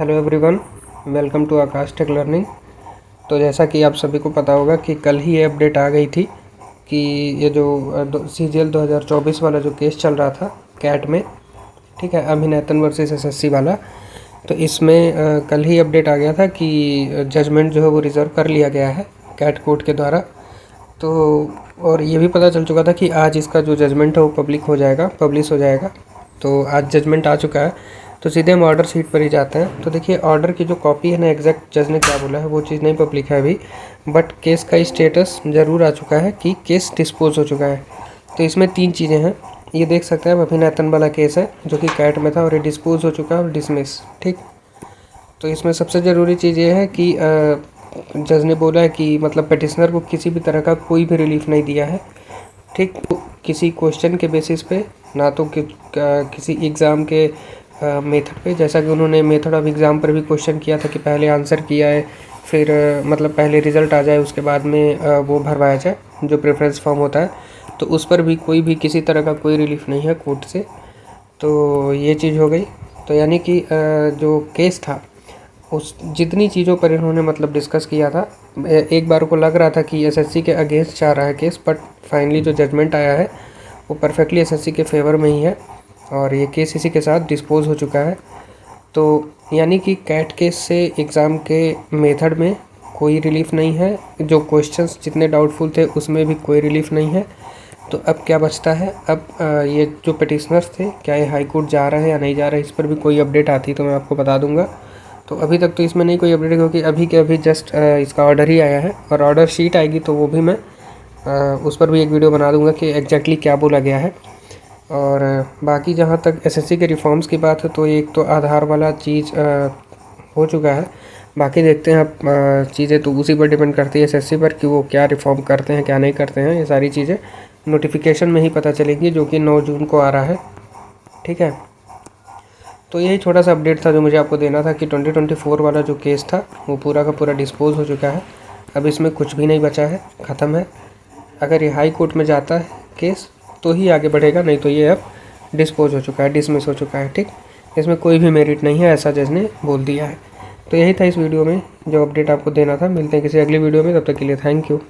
Hello everyone, welcome to Aakash tech learning. तो जैसा कि आप सभी को पता होगा कि कल ही ये अपडेट आ गई थी कि ये जो CGL 2024 वाला जो केस चल रहा था कैट में, ठीक है, अभिनेतन वर्सेस SSC वाला। तो इसमें कल ही अपडेट आ गया था कि जजमेंट जो है वो रिज़र्व कर लिया गया है कैट कोर्ट के द्वारा। तो और ये भी पता चल चुका था कि आज इसका जो जजमेंट है वो पब्लिश हो जाएगा। तो आज जजमेंट आ चुका है, तो सीधे हम ऑर्डर शीट पर ही जाते हैं। तो देखिए, ऑर्डर की जो कॉपी है ना, एग्जैक्ट जज ने क्या बोला है वो चीज़ नहीं पब्लिक है अभी, बट केस का स्टेटस ज़रूर आ चुका है कि केस डिस्पोज हो चुका है। तो इसमें 3 चीज़ें हैं, ये देख सकते हैं। अभिनेतन वाला केस है जो कि कैट में था और ये डिस्पोज हो चुका है और डिसमिस, ठीक। तो इसमें सबसे ज़रूरी चीज़ ये है कि जज ने बोला है कि मतलब पिटिशनर को किसी भी तरह का कोई भी रिलीफ नहीं दिया है, ठीक। तो किसी क्वेश्चन के बेसिस पे, ना तो किसी एग्ज़ाम के मेथड पे, जैसा कि उन्होंने मेथड ऑफ एग्ज़ाम पर भी क्वेश्चन किया था कि पहले आंसर किया है, फिर मतलब पहले रिज़ल्ट आ जाए, उसके बाद में वो भरवाया जाए जो प्रेफरेंस फॉर्म होता है। तो उस पर भी कोई भी किसी तरह का कोई रिलीफ नहीं है कोर्ट से। तो ये चीज़ हो गई। तो यानी कि जो केस था उस जितनी चीज़ों पर इन्होंने मतलब डिस्कस किया था, एक बार को लग रहा था कि SSC के अगेंस्ट जा रहा है केस, बट फाइनली जो जजमेंट आया है वो परफेक्टली SSC के फेवर में ही है और ये केस इसी के साथ डिस्पोज हो चुका है। तो यानी कि कैट केस से एग्ज़ाम के मेथड में कोई रिलीफ नहीं है, जो क्वेश्चंस जितने डाउटफुल थे उसमें भी कोई रिलीफ नहीं है। तो अब क्या बचता है, अब ये जो पिटिशनर्स थे, क्या ये हाई कोर्ट जा रहे हैं या नहीं जा रहे हैं, इस पर भी कोई अपडेट आती तो मैं आपको बता दूंगा। तो अभी तक तो इसमें नहीं कोई अपडेट, क्योंकि अभी के अभी जस्ट इसका ऑर्डर ही आया है और ऑर्डर शीट आएगी तो वो भी मैं उस पर भी एक वीडियो बना दूंगा कि एग्जैक्टली क्या बोला गया है। और बाकी जहाँ तक SSC के रिफॉर्म्स की बात है, तो एक तो आधार वाला चीज़ हो चुका है। बाकी देखते हैं अब चीज़ें तो उसी पर डिपेंड करती है SSC पर कि वो क्या रिफॉर्म करते हैं क्या नहीं करते हैं। ये सारी चीज़ें नोटिफिकेशन में ही पता चलेंगी, जो कि 9 जून को आ रहा है, ठीक है। तो यही छोटा सा अपडेट था जो मुझे आपको देना था कि 2024 वाला जो केस था वो पूरा का पूरा डिस्पोज हो चुका है। अब इसमें कुछ भी नहीं बचा है, ख़त्म है। अगर ये हाई कोर्ट में जाता है केस तो ही आगे बढ़ेगा, नहीं तो ये अब डिस्पोज हो चुका है, डिसमिस हो चुका है, ठीक। इसमें कोई भी मेरिट नहीं है, ऐसा जज ने बोल दिया है। तो यही था इस वीडियो में जो अपडेट आपको देना था। मिलते हैं किसी अगली वीडियो में, तब तक के लिए थैंक यू।